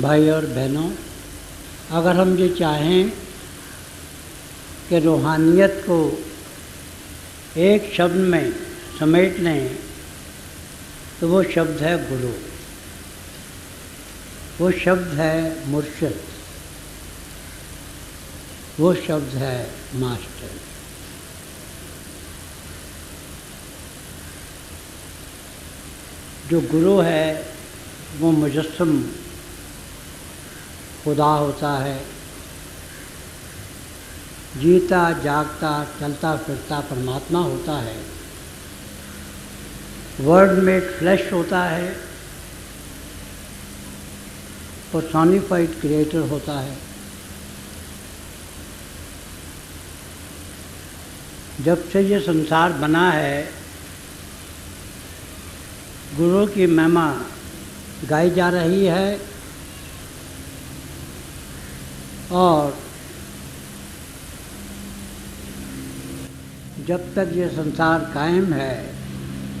भाई और बहनों, अगर हम ये चाहें कि रूहानियत को एक शब्द में समेट लें तो वो शब्द है गुरु, वो शब्द है मुर्शिद, वो शब्द है मास्टर। जो गुरु है वो मुजस्सम खुदा होता है, जीता जागता चलता फिरता परमात्मा होता है, वर्ड मेड फ्लैश होता है, पर्सोनिफाइड क्रिएटर होता है। जब से ये संसार बना है गुरु की महिमा गाई जा रही है और जब तक ये संसार कायम है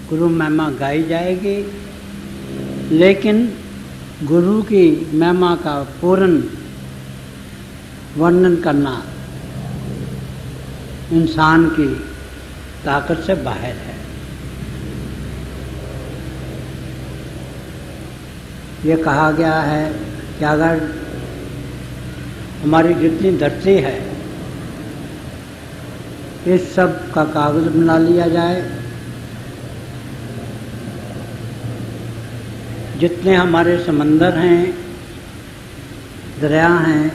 गुरु महिमा गाई जाएगी, लेकिन गुरु की महिमा का पूर्ण वर्णन करना इंसान की ताकत से बाहर है। ये कहा गया है कि अगर हमारी जितनी धरती है इस सब का कागज बना लिया जाए, जितने हमारे समंदर हैं, दरिया हैं,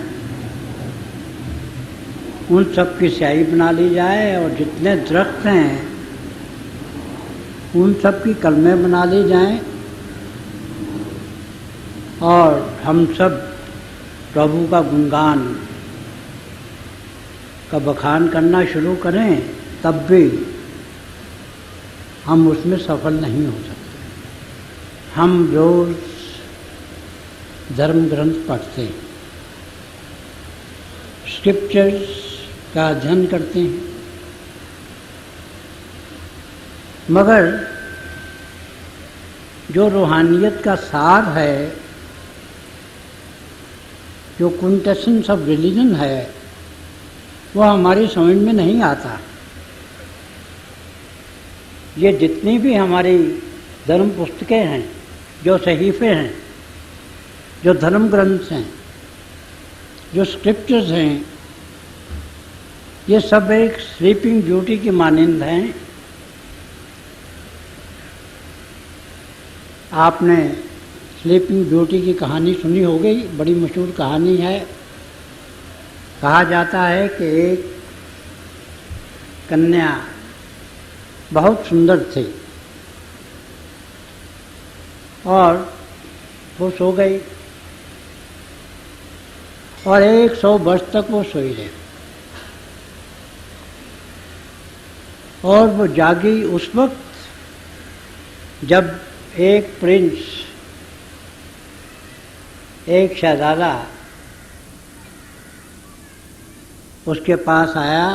उन सब की स्याही बना ली जाए और जितने दरख्त हैं उन सब की कलमें बना ली जाएं और हम सब प्रभु का गुणगान का बखान करना शुरू करें, तब भी हम उसमें सफल नहीं हो सकते। हम रोज़ धर्म ग्रंथ पढ़ते हैं, स्क्रिप्चर्स का अध्ययन करते हैं, मगर जो रूहानियत का सार है, जो क्विंटेसेंस ऑफ रिलीजन है, वो हमारी समझ में नहीं आता। ये जितनी भी हमारी धर्म पुस्तकें हैं, जो सहीफे हैं, जो धर्म ग्रंथ हैं, जो स्क्रिप्चर्स हैं, ये सब एक स्लीपिंग ब्यूटी की मानंद हैं। आपने स्लीपिंग ब्यूटी की कहानी सुनी होगी, बड़ी मशहूर कहानी है। कहा जाता है कि एक कन्या बहुत सुंदर थी और वो सो गई और 100 वर्ष तक वो सोई रही और वो जागी उस वक्त जब एक प्रिंस, एक शहजादा उसके पास आया।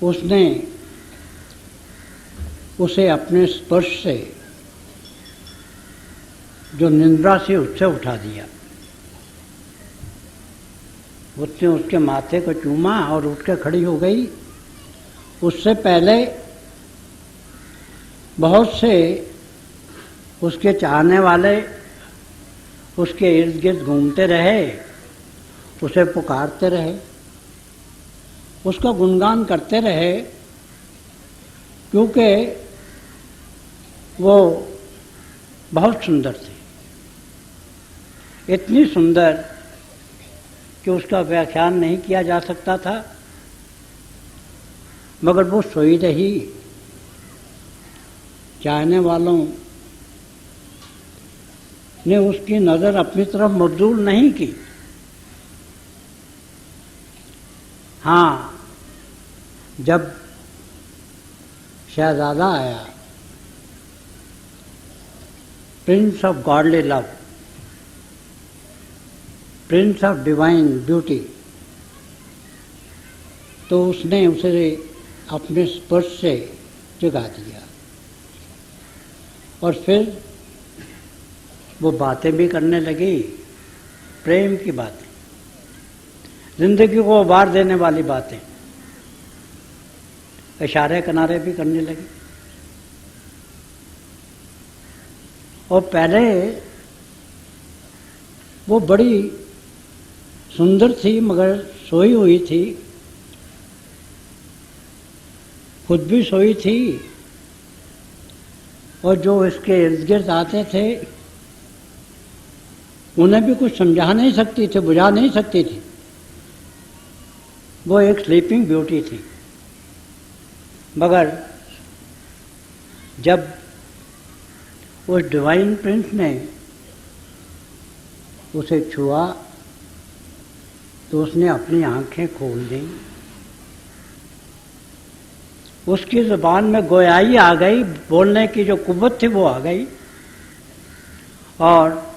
उसने उसे अपने स्पर्श से जो निंद्रा से उससे उठा दिया। उसने उसके माथे को चूमा और उठ के खड़ी हो गई। उससे पहले बहुत से उसके चाहने वाले उसके इर्द गिर्द घूमते रहे, उसे पुकारते रहे, उसका गुणगान करते रहे, क्योंकि वो बहुत सुंदर थी, इतनी सुंदर कि उसका व्याख्यान नहीं किया जा सकता था। मगर वो सोई रही, चाहने वालों ने उसकी नज़र अपनी तरफ मबजूल नहीं की। हाँ, जब शहजादा आया, Prince of godly love, Prince of divine beauty, तो उसने उसे अपने स्पर्श से जगा दिया और फिर वो बातें भी करने लगी, प्रेम की बातें, जिंदगी को उबार देने वाली बातें, इशारे किनारे भी करने लगी। और पहले वो बड़ी सुंदर थी, मगर सोई हुई थी, खुद भी सोई थी, और जो इसके इर्द गिर्द आते थे उन्हें भी कुछ समझा नहीं सकती थी, बुझा नहीं सकती थी। वो एक स्लीपिंग ब्यूटी थी। मगर जब उस डिवाइन प्रिंस ने उसे छुआ तो उसने अपनी आंखें खोल दी। उसकी ज़ुबान में गोयाई आ गई, बोलने की जो कुव्वत थी वो आ गई, और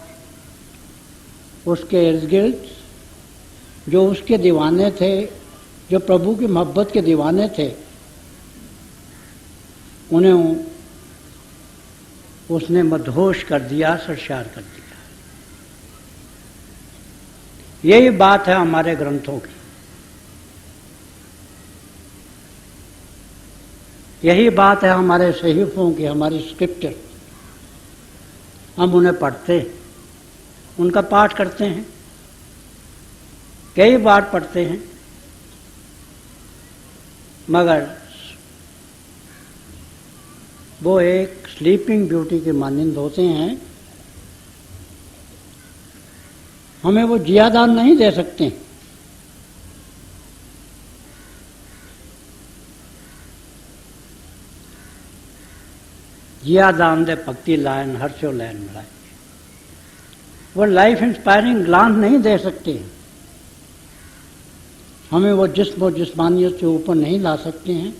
उसके इर्द गिर्द जो उसके दीवाने थे, जो प्रभु की मोहब्बत के दीवाने थे, उन्हें उसने मदहोश कर दिया, सरशार कर दिया। यही बात है हमारे ग्रंथों की, यही बात है हमारे सहीफों की, हमारी स्क्रिप्चर। हम उन्हें पढ़ते हैं, उनका पाठ करते हैं, कई बार पढ़ते हैं, मगर वो एक स्लीपिंग ब्यूटी के मानंद होते हैं। हमें वो जियादान नहीं दे सकते। जियादान दे पक्ति लाइन हर्षो लैन मिलाए, वो लाइफ इंस्पायरिंग ग्लांस नहीं दे सकते। हमें वो जिस्म और जिस्मानियत से ऊपर नहीं ला सकते हैं।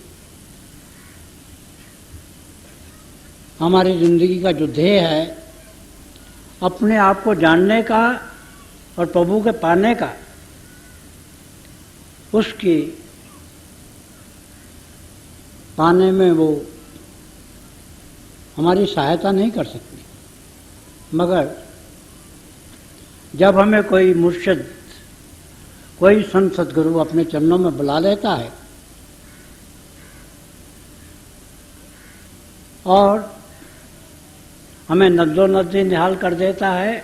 हमारी जिंदगी का जो ध्येय है, अपने आप को जानने का और प्रभु के पाने का, उसकी पाने में वो हमारी सहायता नहीं कर सकती। मगर जब हमें कोई मुर्शिद, कोई संत सद्गुरु अपने चरणों में बुला लेता है और हमें नज़्ज़ो नज़्ज़ी निहाल कर देता है,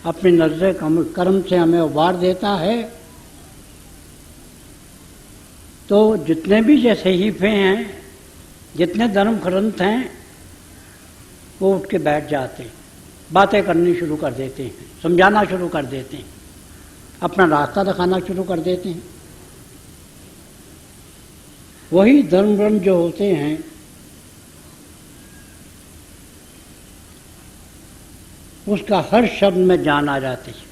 अपनी नज़्ज़े कर्म से हमें उबार देता है, तो जितने भी ये सहीफे हैं, जितने धर्म ग्रंथ हैं, वो उठ के बैठ जाते हैं, बातें करनी शुरू कर देते हैं, समझाना शुरू कर देते हैं, अपना रास्ता दिखाना शुरू कर देते हैं। वही धर्म ग्रंथ जो होते हैं, उसका हर शब्द में जान आ जाती है।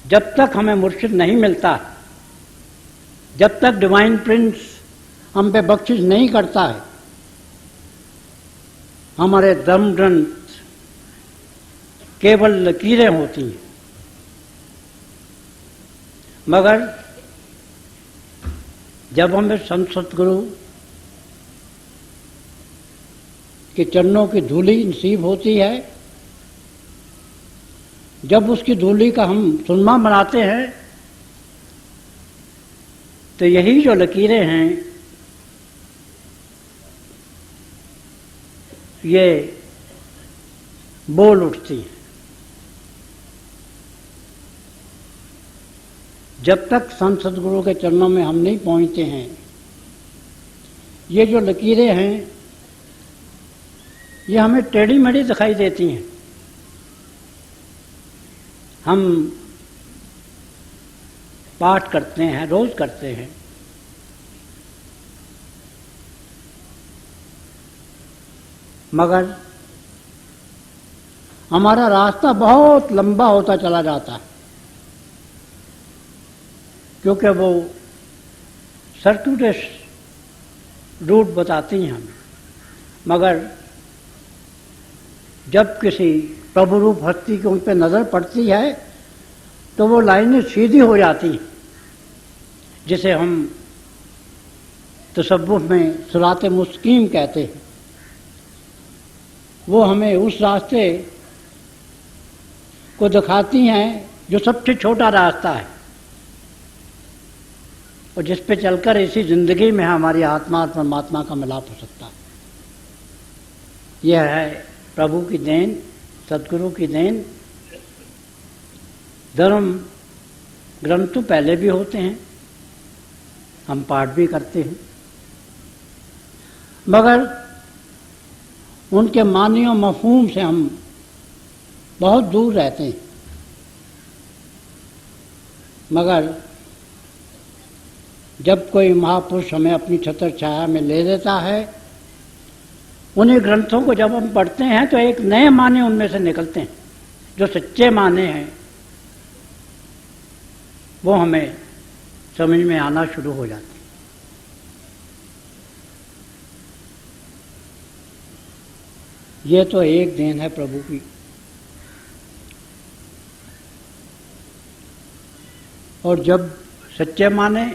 जब तक हमें मुर्शिद नहीं मिलता, जब तक डिवाइन प्रिंस हम पे बख्शिश नहीं करता है, हमारे धर्म ग्रंथ केवल लकीरें होती हैं। मगर जब हमें संत सद्गुरु के चरणों की धूली नसीब होती है, जब उसकी धूली का हम सुरमा बनाते हैं, तो यही जो लकीरें हैं, ये बोल उठती हैं। जब तक संत सद्गुरु के चरणों में हम नहीं पहुंचते हैं, ये जो लकीरें हैं, ये हमें टेढ़ी मेढ़ी दिखाई देती हैं। हम पाठ करते हैं, रोज करते हैं, मगर हमारा रास्ता बहुत लंबा होता चला जाता है, क्योंकि वो सर्कुलस रूट बताती हैं हमें। मगर जब किसी प्रभु रूप हस्ती की उन पर नज़र पड़ती है, तो वो लाइनें सीधी हो जाती हैं, जिसे हम तसव्वुफ में सिरात मुस्तकीम कहते हैं। वो हमें उस रास्ते को दिखाती हैं जो सबसे छोटा रास्ता है और जिस पे चलकर इसी जिंदगी में हमारी आत्मा और परमात्मा का मिलाप हो सकता है। यह है प्रभु की देन, सदगुरु की देन। धर्म ग्रंथ तो पहले भी होते हैं, हम पाठ भी करते हैं, मगर उनके मानी और मफहूम से हम बहुत दूर रहते हैं। मगर जब कोई महापुरुष हमें अपनी छत्र छाया में ले लेता है, उन्हीं ग्रंथों को जब हम पढ़ते हैं तो एक नए माने उनमें से निकलते हैं, जो सच्चे माने हैं वो हमें समझ में आना शुरू हो जाते हैं। ये तो एक देन है प्रभु की। और जब सच्चे माने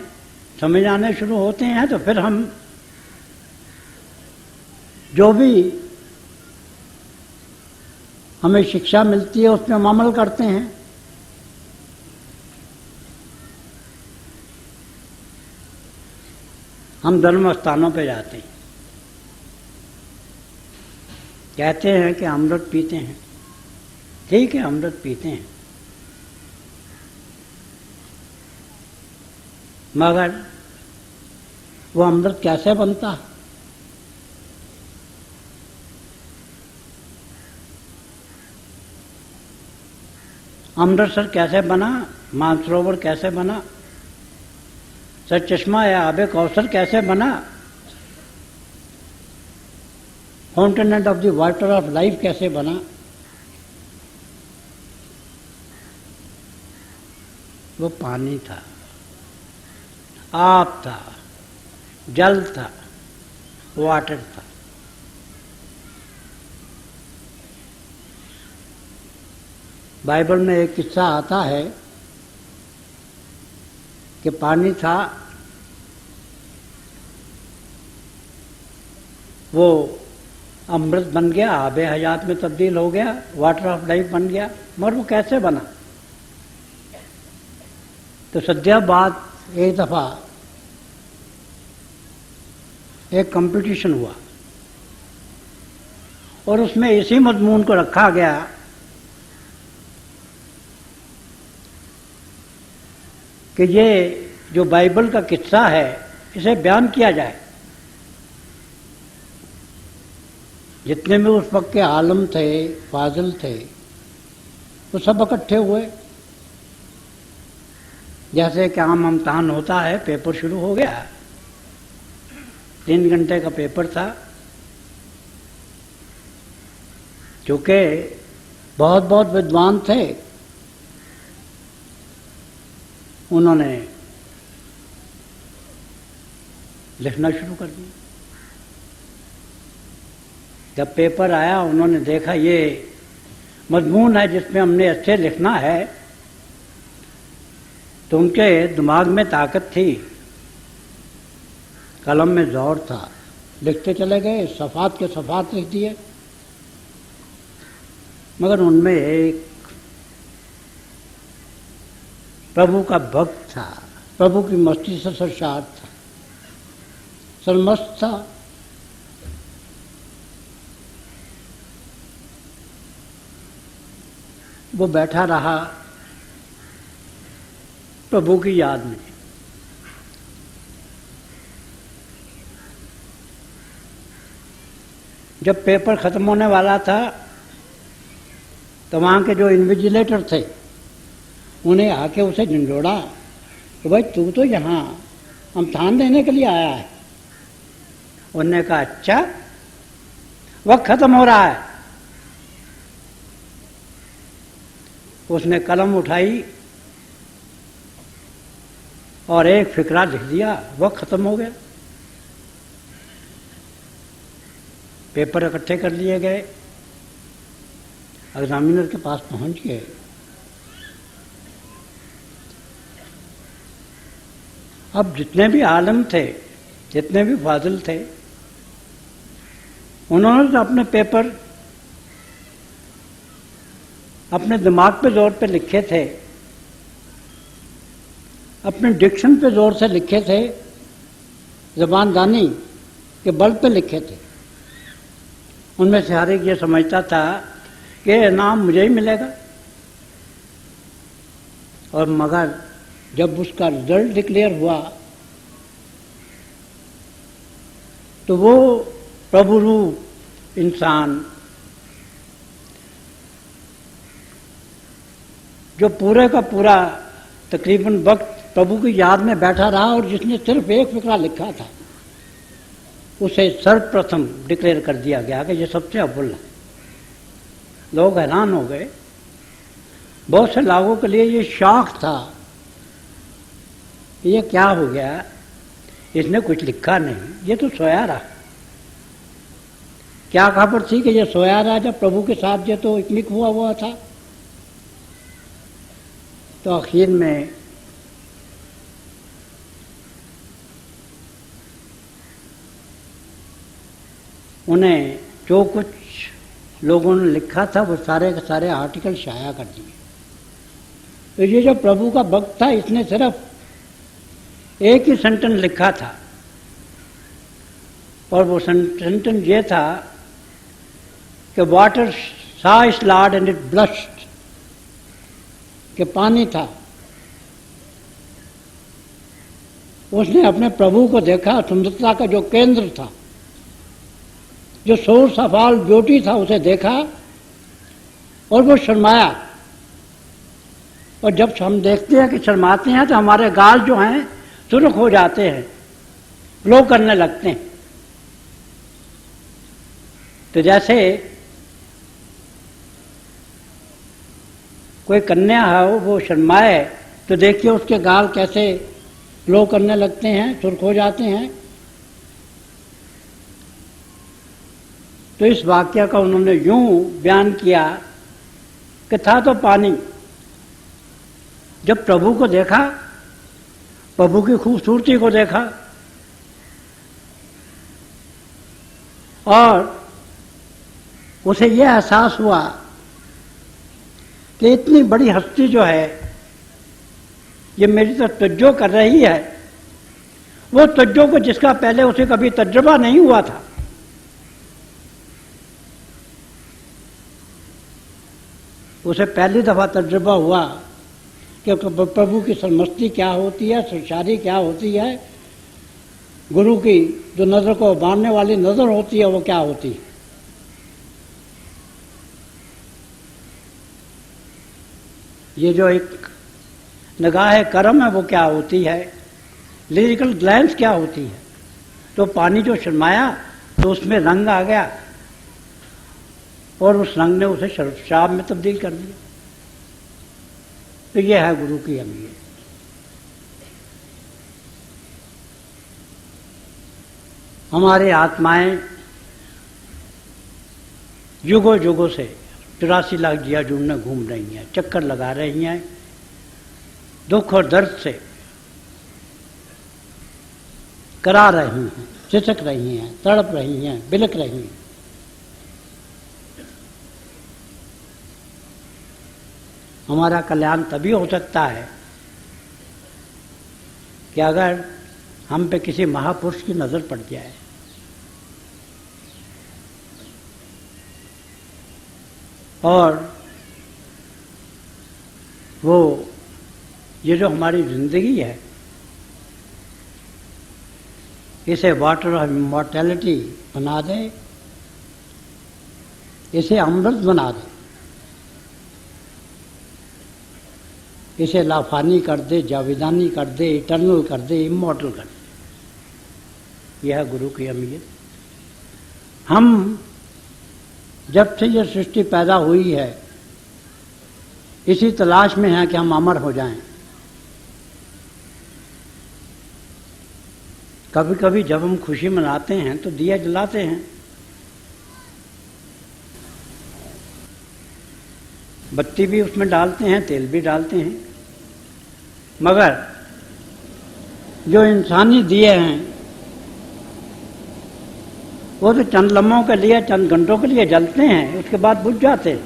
समझ आने शुरू होते हैं तो फिर हम जो भी हमें शिक्षा मिलती है उसमें हम अमल करते हैं। हम धर्म स्थानों पे जाते हैं, कहते हैं कि अमृत पीते हैं। ठीक है, अमृत पीते हैं, मगर वो अमृत कैसे बनता है? अमृतसर कैसे बना, मानसरोवर कैसे बना, सर चश्मा या आबे कौसर कैसे बना, fountain of the water of life कैसे बना? वो पानी था, आप था, जल था, वाटर था। बाइबल में एक किस्सा आता है कि पानी था, वो अमृत बन गया, आबे हयात में तब्दील हो गया, वाटर ऑफ लाइफ बन गया। मगर वो कैसे बना? तो सद्या बाद एक दफा एक कंपटीशन हुआ और उसमें इसी मजमून को रखा गया कि ये जो बाइबल का किस्सा है इसे बयान किया जाए। जितने भी उस वक्त के आलम थे, फाजिल थे, वो सब इकट्ठे हुए। जैसे कि आम इम्तहान होता है, पेपर शुरू हो गया, 3 घंटे का पेपर था। चूंकि बहुत बहुत विद्वान थे, उन्होंने लिखना शुरू कर दिया। जब पेपर आया, उन्होंने देखा ये मजमून है जिसमें हमने अच्छे लिखना है, तो उनके दिमाग में ताकत थी, कलम में जोर था, लिखते चले गए, सफ़ात के सफ़ात लिख दिए। मगर उनमें एक प्रभु का भक्त था, प्रभु की मस्ती से सरशार था, सरमस्त था। वो बैठा रहा प्रभु की याद में। जब पेपर खत्म होने वाला था तो वहाँ के जो इन्विजिलेटर थे उन्हें आके उसे झंझोड़ा कि भाई तू तो यहाँ इम्तहान देने के लिए आया है। उन्होंने कहा अच्छा, वक्त खत्म हो रहा है। उसने कलम उठाई और एक फिकरा लिख दिया, वक्त खत्म हो गया। पेपर इकट्ठे कर लिए गए, एग्जामिनर के पास पहुंच गए। अब जितने भी आलम थे, जितने भी फाजिल थे, उन्होंने तो अपने पेपर अपने दिमाग पे जोर पे लिखे थे, अपने डिक्शन पे जोर से लिखे थे, ज़बानदानी के बल पे लिखे थे। उनमें से हर एक ये समझता था कि इनाम मुझे ही मिलेगा, और मगर जब उसका रिजल्ट डिक्लेयर हुआ तो वो प्रभु रूप इंसान जो पूरे का पूरा तकरीबन वक्त प्रभु की याद में बैठा रहा और जिसने सिर्फ एक फिक्रा लिखा था, उसे सर्वप्रथम डिक्लेयर कर दिया गया कि ये सबसे अव्वल है। लोग हैरान हो गए। बहुत से लोगों के लिए ये शौक था, ये क्या हो गया, इसने कुछ लिखा नहीं, ये तो सोया रहा। क्या खबर थी कि ये सोया रहा, जब प्रभु के साथ ये तो इकमिक हुआ था। तो आखिर में उन्हें जो कुछ लोगों ने लिखा था वो सारे के सारे आर्टिकल शाया कर दिए। तो ये जो प्रभु का भक्त था, इसने सिर्फ एक ही सेंटेंस लिखा था, और वो सेंटेंस ये था कि water saw his Lord and it blushed, कि पानी था, उसने अपने प्रभु को देखा, सुंदरता का जो केंद्र था, जो सोर्स ऑफ ऑल ब्यूटी था, उसे देखा और वो शर्माया। और जब हम देखते हैं कि शर्माते हैं तो हमारे गाल जो हैं सुर्ख हो जाते हैं, ग्लो करने लगते हैं। तो जैसे कोई कन्या है, वो शर्माए तो देखिए उसके गाल कैसे ग्लो करने लगते हैं, सुर्ख हो जाते हैं। तो इस वाक्य का उन्होंने यूं बयान किया कि था तो पानी, जब प्रभु को देखा, प्रभु की खूबसूरती को देखा और उसे यह एहसास हुआ कि इतनी बड़ी हस्ती जो है ये मेरी तरफ तवज्जो कर रही है, वो तवज्जो को जिसका पहले उसे कभी तजुर्बा नहीं हुआ था। उसे पहली दफा तजुर्बा हुआ कि प्रभु की सरमस्ती क्या होती है, सरशारी क्या होती है, गुरु की जो नजर को मारने वाली नजर होती है वो क्या होती है। ये जो एक निगाह करम है वो क्या होती है, लिरिकल ग्लैंस क्या होती है। तो पानी जो शर्माया तो उसमें रंग आ गया और उस रंग ने उसे शराब में तब्दील कर दिया। तो यह है गुरु की अहमियत। हमारे आत्माएं युगों युगों से 84 लाख जिया जून में घूम रही हैं, चक्कर लगा रही हैं, दुख और दर्द से करा रही हैं, सिसक रही हैं, तड़प रही हैं, बिलक रही हैं। हमारा कल्याण तभी हो सकता है कि अगर हम पे किसी महापुरुष की नजर पड़ जाए। और वो ये जो हमारी जिंदगी है, इसे वाटर ऑफ इमॉर्टैलिटी बना दे, इसे अमृत बना दे, इसे लाफानी कर दे, जाविदानी कर दे, इटर्नल कर दे, इमॉर्टल कर दे। यह है गुरु की अहमियत। हम जब से यह सृष्टि पैदा हुई है इसी तलाश में है कि हम अमर हो जाएं। कभी कभी जब हम खुशी मनाते हैं तो दिया जलाते हैं, बत्ती भी उसमें डालते हैं, तेल भी डालते हैं, मगर जो इंसानी दिए हैं वो तो चंद लम्हों के लिए, चंद घंटों के लिए जलते हैं, उसके बाद बुझ जाते हैं।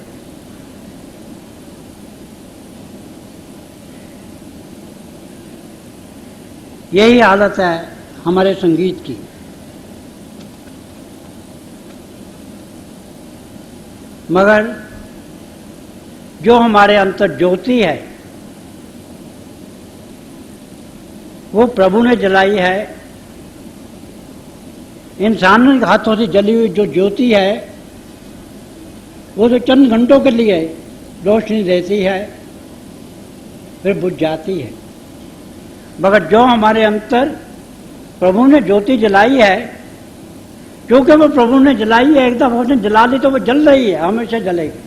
यही हालत है हमारे संगीत की। मगर जो हमारे अंतर ज्योति है वो प्रभु ने जलाई है। इंसानों के हाथों से जली हुई जो ज्योति है वो तो चंद घंटों के लिए रोशनी देती है, फिर बुझ जाती है। मगर जो हमारे अंतर प्रभु ने ज्योति जलाई है, क्योंकि वो प्रभु ने जलाई है, एकदम उसने जला ली तो वो जल रही है, हमेशा जलेगी।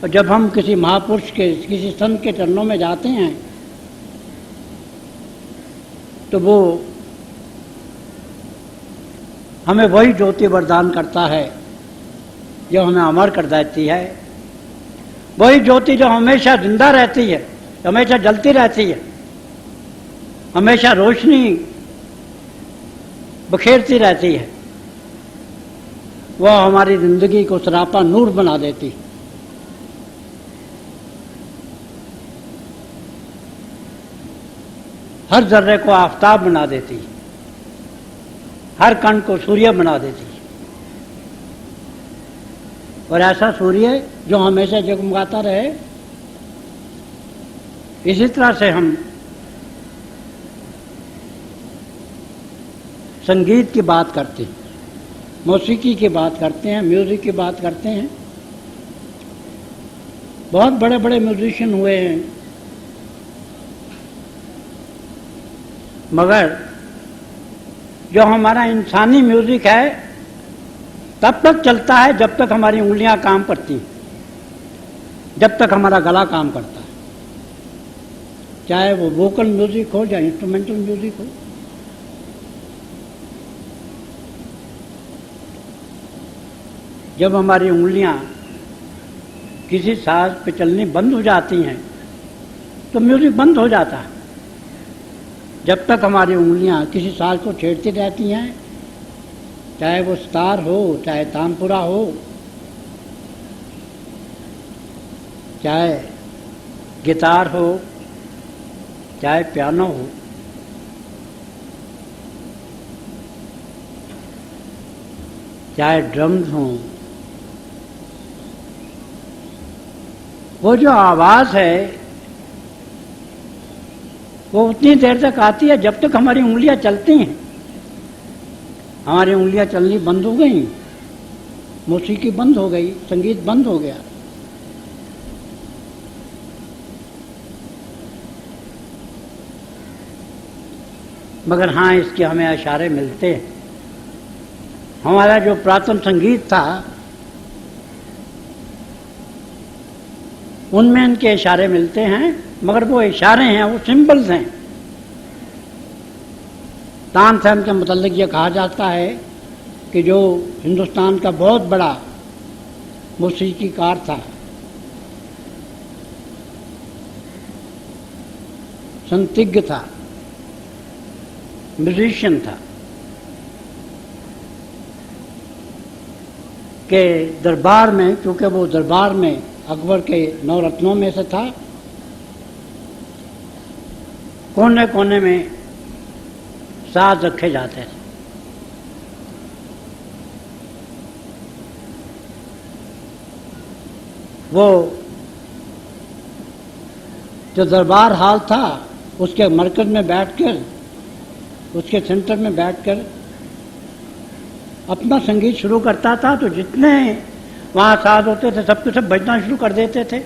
और जब हम किसी महापुरुष के, किसी संत के चरणों में जाते हैं तो वो हमें वही ज्योति वरदान करता है जो हमें अमर कर देती है, वही ज्योति जो हमेशा जिंदा रहती है, हमेशा जलती रहती है, हमेशा रोशनी बखेरती रहती है। वह हमारी जिंदगी को सरापा नूर बना देती है। हर जर्रे को आफताब बना देती है, हर कण को सूर्य बना देती है। और ऐसा सूर्य जो हमेशा जगमगाता रहे। इसी तरह से हम संगीत की बात करते हैं, मौसीकी की बात करते हैं, म्यूजिक की बात करते हैं। बहुत बड़े बड़े म्यूजिशियन हुए हैं, मगर जो हमारा इंसानी म्यूजिक है तब तक चलता है जब तक हमारी उंगलियां काम करती हैं, जब तक हमारा गला काम करता है, चाहे वो वोकल म्यूजिक हो या इंस्ट्रूमेंटल म्यूजिक हो। जब हमारी उंगलियां किसी साज पे चलनी बंद हो जाती हैं तो म्यूजिक बंद हो जाता है। जब तक हमारी उंगलियां किसी साज को छेड़ती रहती हैं, चाहे वो सितार हो, चाहे तानपुरा हो, चाहे गिटार हो, चाहे पियानो हो, चाहे ड्रम्स हों, वो जो आवाज़ है वो उतनी देर तक आती है जब तक हमारी उंगलियां चलती हैं। हमारी उंगलियां चलनी बंद हो गई, मौसीकी बंद हो गई, संगीत बंद हो गया। मगर हाँ, इसके हमें इशारे मिलते हैं। हमारा जो पुरातन संगीत था उनमें इनके इशारे मिलते हैं, मगर वो इशारे हैं, वो सिंबल्स हैं। तानसेन के मुतालिक ये कहा जाता है कि जो हिंदुस्तान का बहुत बड़ा मौसीकीकार था, संदिग्ध था, म्यूजिशियन था, के दरबार में, क्योंकि वो दरबार में अकबर के 9 रत्नों में से था, कोने कोने में साज रखे जाते थे। वो जो दरबार हाल था उसके मरकज में बैठकर, उसके सेंटर में बैठकर अपना संगीत शुरू करता था। तो जितने वहाँ साज होते थे सब के सब बजना शुरू कर देते थे।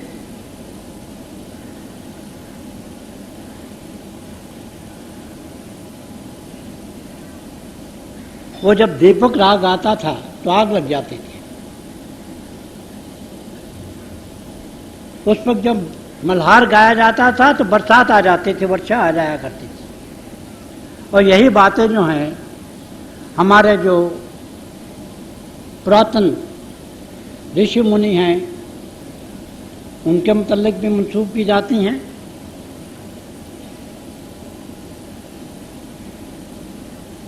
वो जब दीपक राग आता था तो आग लग जाती थी। उस वक्त जब मल्हार गाया जाता था तो बरसात आ जाती थी, वर्षा आ जाया करती थी। और यही बातें जो हैं हमारे जो पुरातन ऋषि मुनि हैं उनके मुतालिक भी मंसूब की जाती हैं।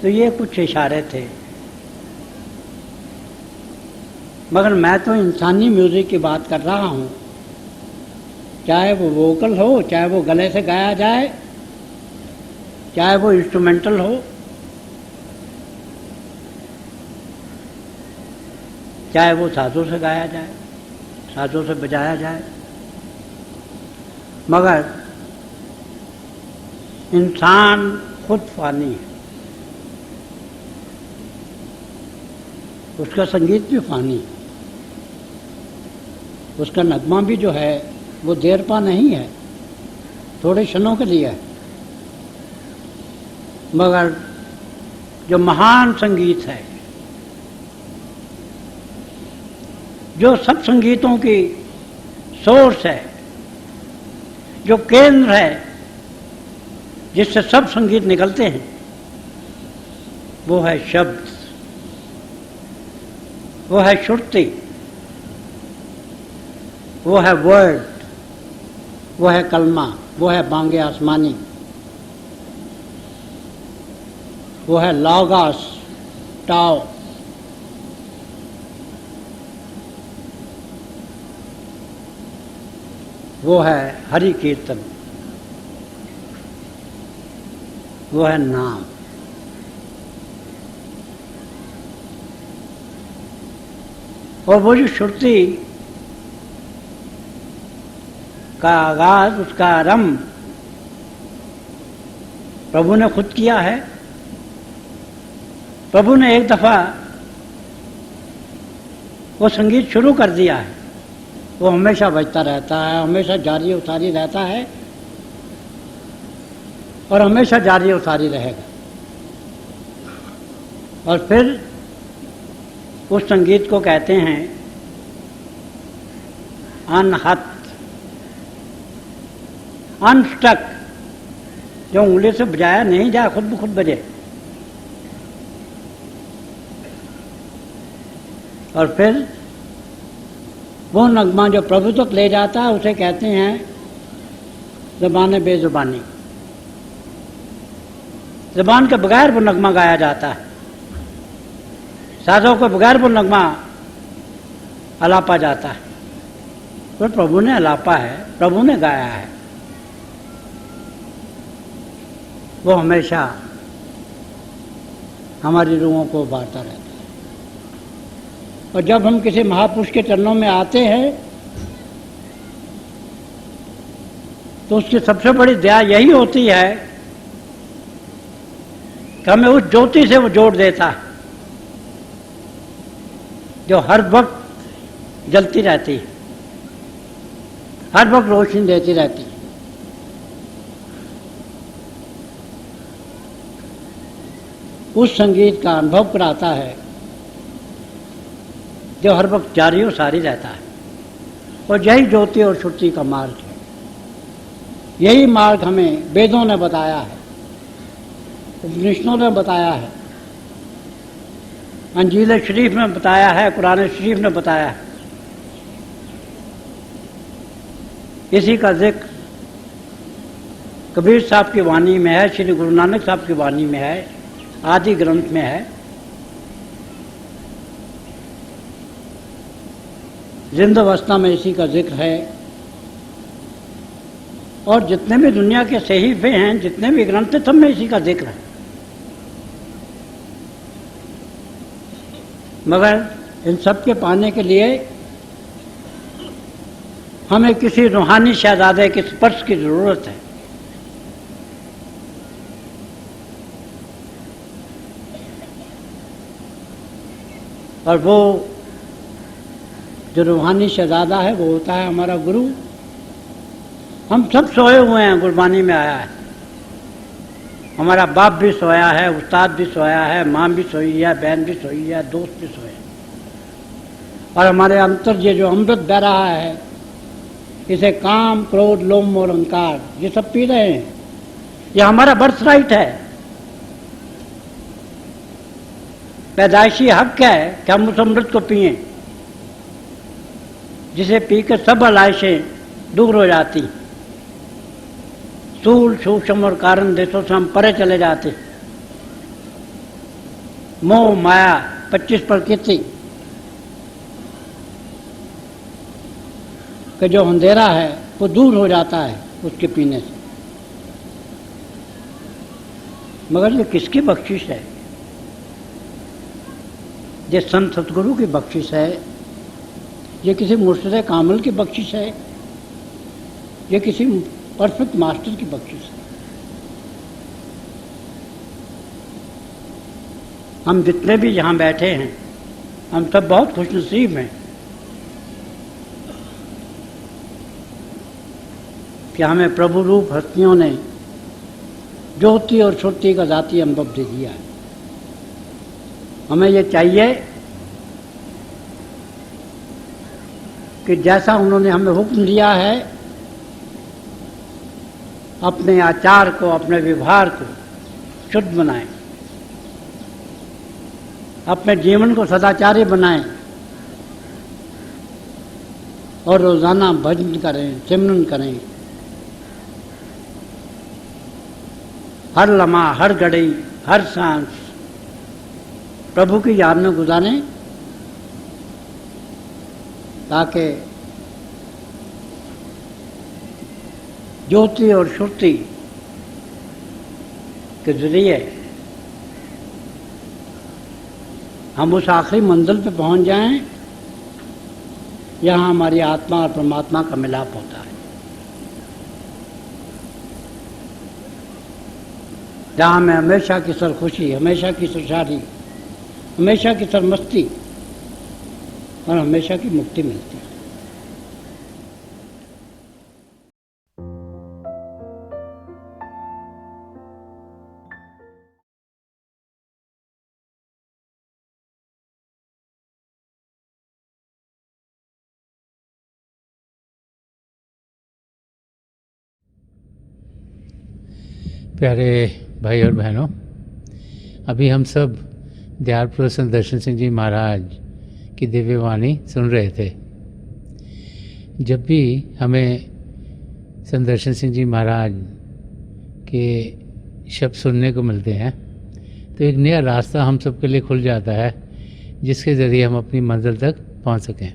तो ये कुछ इशारे थे। मगर मैं तो इंसानी म्यूजिक की बात कर रहा हूँ, चाहे वो वोकल हो, चाहे वो गले से गाया जाए, चाहे वो इंस्ट्रूमेंटल हो, चाहे वो साजों से गाया जाए, साजों से बजाया जाए, मगर इंसान खुद फानी है, उसका संगीत भी फानी है, उसका नगमा भी जो है वो देर पा नहीं है, थोड़े क्षणों के लिए है। मगर जो महान संगीत है, जो सब संगीतों की सोर्स है, जो केंद्र है जिससे सब संगीत निकलते हैं, वो है शब्द, वो है श्रुति, वो है वर्ड, वो है कलमा, वो है बांगे आसमानी, वो है लॉगोस, टाओ। वो है हरि कीर्तन, वो है नाम। और वो जो श्रुति का आगाज, उसका आरंभ प्रभु ने खुद किया है। प्रभु ने एक दफा वो संगीत शुरू कर दिया है, वो हमेशा बजता रहता है, हमेशा जारी उतारी रहता है और हमेशा जारी उतारी रहेगा। और फिर उस संगीत को कहते हैं अनहत, अनस्टक, जो उंगली से बजाया नहीं जाए, खुद ब खुद बजे। और फिर वो नगमा जो प्रभु तक ले जाता है उसे कहते हैं ज़बान बेज़ुबानी। ज़बान के बगैर वो नगमा गाया जाता है, साजों के बगैर वो नगमा अलापा जाता है। तो प्रभु ने अलापा है, प्रभु ने गाया है, वो हमेशा हमारी रूहों को उभारता रहता है। और जब हम किसी महापुरुष के चरणों में आते हैं तो उसकी सबसे बड़ी दया यही होती है कि हमें उस ज्योति से वो जोड़ देता है जो हर वक्त जलती रहती है, हर वक्त रोशनी देती रहती है। उस संगीत का अनुभव कराता है जो हर वक्त जारी और सारी रहता है। और यही ज्योति और श्रुति का मार्ग है। यही मार्ग हमें वेदों ने बताया है, उपनिषदों ने बताया है, अंजील शरीफ ने बताया है, कुरान शरीफ ने बताया है। इसी का जिक्र कबीर साहब की वाणी में है, श्री गुरु नानक साहब की वाणी में है, आदि ग्रंथ में है। जिंद अवस्था में इसी का जिक्र है। और जितने भी दुनिया के सहीफे हैं, जितने भी ग्रंथ हैं, सब में इसी का जिक्र है। मगर इन सब के पाने के लिए हमें किसी रूहानी शहजादे के स्पर्श की जरूरत है। और वो जो रूहानी शहजादा है वो होता है हमारा गुरु। हम सब सोए हुए हैं, गुरबानी में आया है। हमारा बाप भी सोया है, उस्ताद भी सोया है, माँ भी सोई है, बहन भी सोई है, दोस्त भी सोए। और हमारे अंतर ये जो अमृत बह रहा है, इसे काम, क्रोध, लोभ और अहंकार ये सब पी रहे हैं। ये हमारा बर्थ राइट है, पैदाइशी हक है कि हम उस अमृत को पिएं, जिसे पीकर सब आलाइशें दूर हो जाती, स्थूल, सूक्ष्म और कारण देशों से हम परे चले जाते। मोह, माया, 25 प्रकृति का जो अंधेरा है वो दूर हो जाता है उसके पीने से। मगर ये किसकी बख्शिश है? ये संत सतगुरु की बख्शिश है, ये किसी मुर्शिद कामिल की बख्शिश है, ये किसी परफेक्ट मास्टर की बख्शिश है। हम जितने भी यहाँ बैठे हैं, हम सब बहुत खुशनसीब हैं कि हमें प्रभु रूप हस्तियों ने ज्योति और श्रुति का जाति अनुभव दे दिया है। हमें ये चाहिए कि जैसा उन्होंने हमें हुक्म दिया है, अपने आचार को, अपने व्यवहार को शुद्ध बनाएं, अपने जीवन को सदाचारी बनाएं और रोजाना भजन करें, सिमरन करें। हर लम्हा, हर घड़ी, हर सांस प्रभु की याद में गुजारें, ताकि ज्योति और श्रुति के जरिए हम उस आखिरी मंजिल पे पहुंच जाएं, यहाँ हमारी आत्मा और परमात्मा का मिलाप होता है। जहाँ में हमेशा की सरखुशी, हमेशा की सुशारी, हमेशा की सरमस्ती और हमेशा की मुक्ति मिलती है। प्यारे भाई और बहनों, अभी हम सब दयालपुर संत दर्शन सिंह जी महाराज की दिव्य वाणी सुन रहे थे। जब भी हमें संत दर्शन सिंह जी महाराज के शब्द सुनने को मिलते हैं तो एक नया रास्ता हम सब के लिए खुल जाता है, जिसके ज़रिए हम अपनी मंजिल तक पहुंच सकें।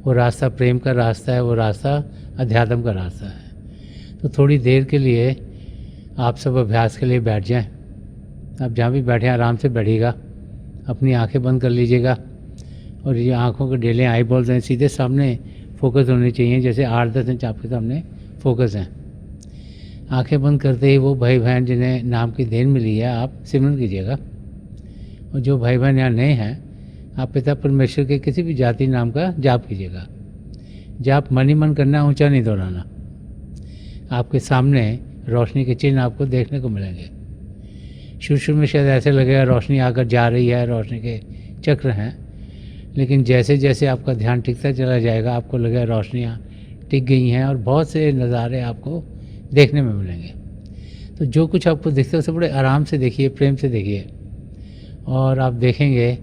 वो रास्ता प्रेम का रास्ता है, वो रास्ता अध्यात्म का रास्ता है। तो थोड़ी देर के लिए आप सब अभ्यास के लिए बैठ जाएं। आप जहाँ भी बैठे आराम से बैठिएगा, अपनी आंखें बंद कर लीजिएगा और ये आंखों के डेले आई बॉल्स हैं सीधे सामने फोकस होने चाहिए, जैसे 8-10 इंच आपके सामने फोकस हैं। आंखें बंद करते ही वो भाई बहन जिन्हें नाम की देन मिली है, आप सिमरन कीजिएगा। और जो भाई बहन यहाँ नए हैं, आप पिता परमेश्वर के किसी भी जाति नाम का जाप कीजिएगा। जाप मन ही मन करना, ऊंचा नहीं दोहराना। आपके सामने रोशनी के चिन्ह आपको देखने को मिलेंगे। शुरू में शायद ऐसे लगेगा रोशनी आकर जा रही है, रोशनी के चक्र हैं, लेकिन जैसे जैसे आपका ध्यान टिकता चला जाएगा, आपको लगेगा रोशनियाँ टिक गई हैं और बहुत से नज़ारे आपको देखने में मिलेंगे। तो जो कुछ आपको दिखता है उसे बड़े आराम से देखिए, प्रेम से देखिए, और आप देखेंगे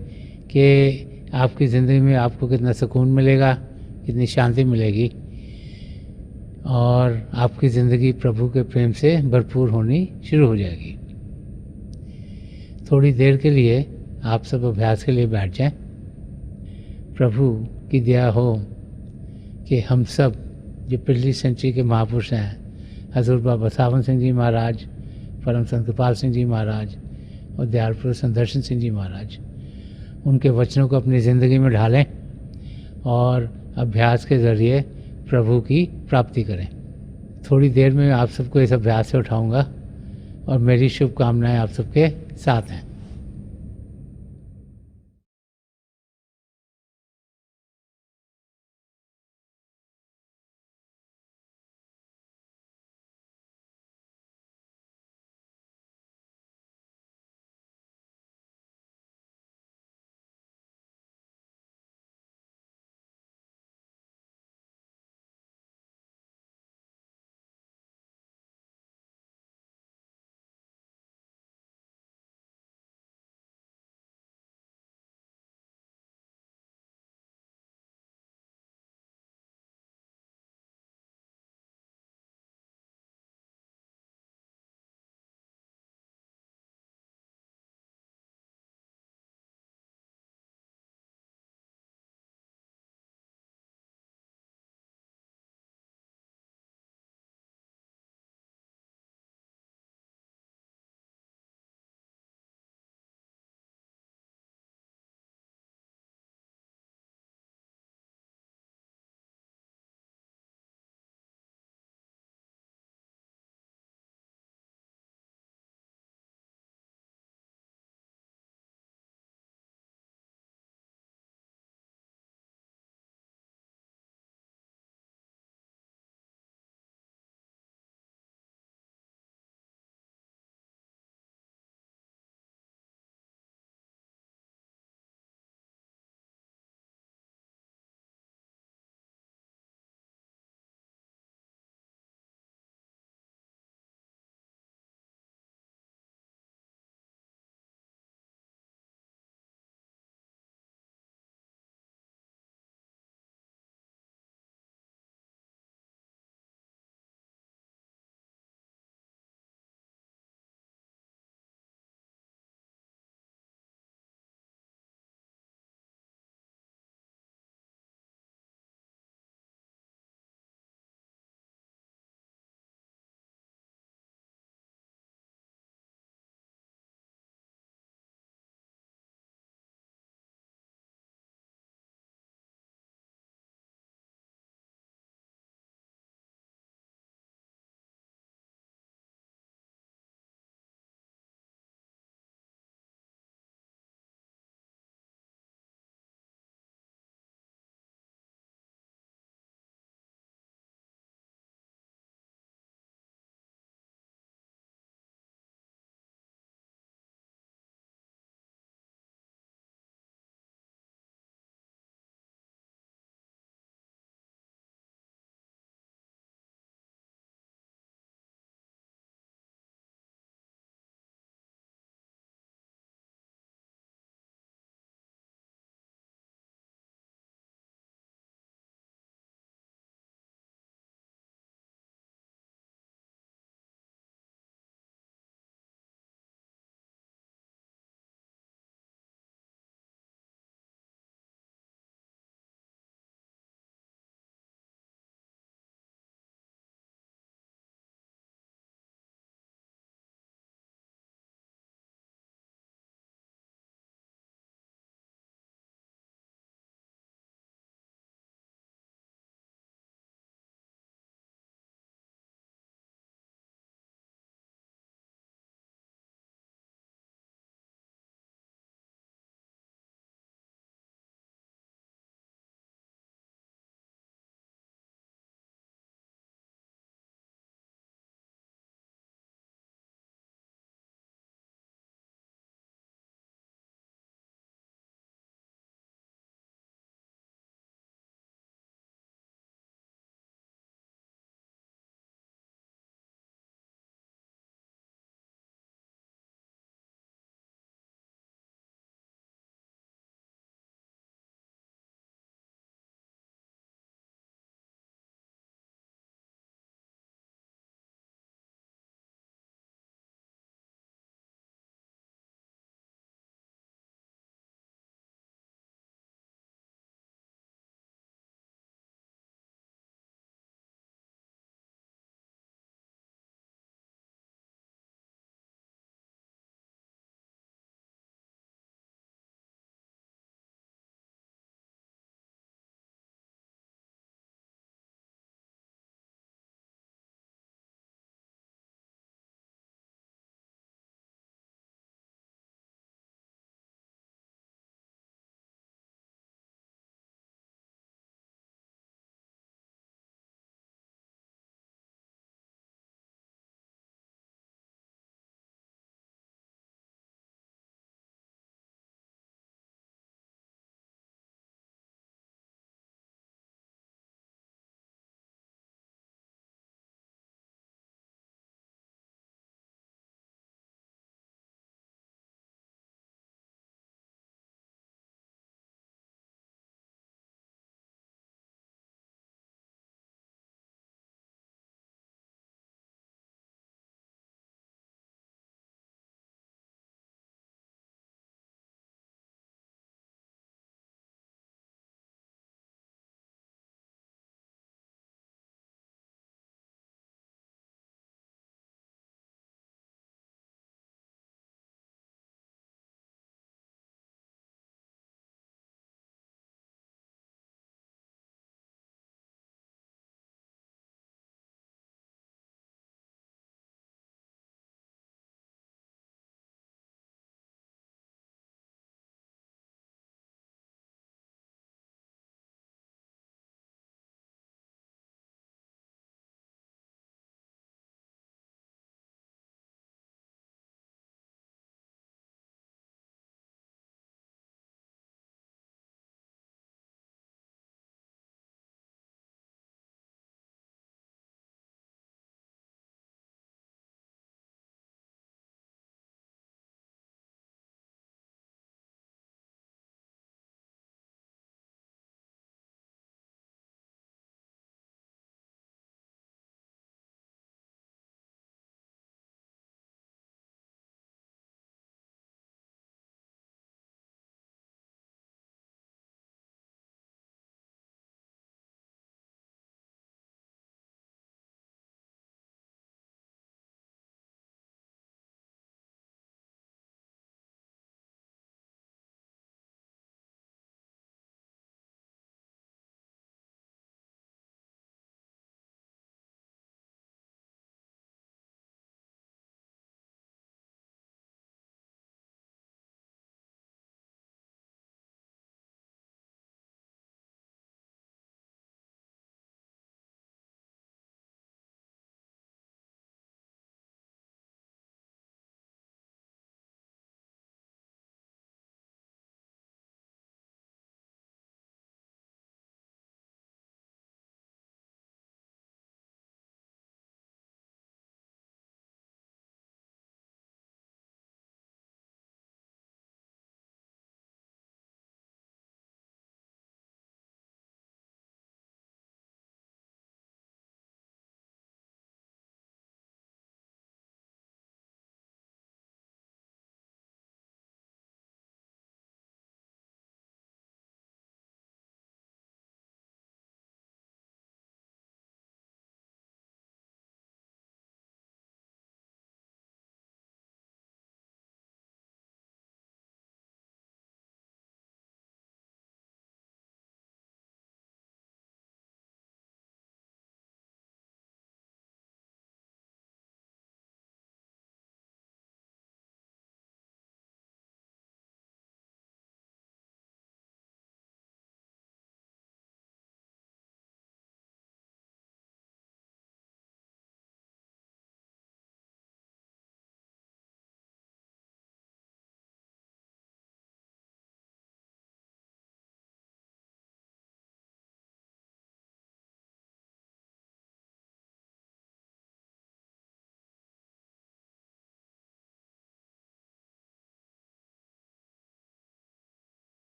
कि आपकी ज़िंदगी में आपको कितना सुकून मिलेगा, कितनी शांति मिलेगी और आपकी ज़िंदगी प्रभु के प्रेम से भरपूर होनी शुरू हो जाएगी। थोड़ी देर के लिए आप सब अभ्यास के लिए बैठ जाएं। प्रभु की दया हो कि हम सब जो पिछली सेंचुरी के महापुरुष हैं, हजूर बाबा सावन सिंह जी महाराज, परम संत कृपाल सिंह जी महाराज और दयालपुर संत दर्शन सिंह जी महाराज, उनके वचनों को अपनी ज़िंदगी में ढालें और अभ्यास के ज़रिए प्रभु की प्राप्ति करें। थोड़ी देर में आप सबको इस अभ्यास से उठाऊंगा और मेरी शुभकामनाएं आप सबके साथ हैं।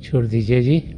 छोड़ दीजिए जी।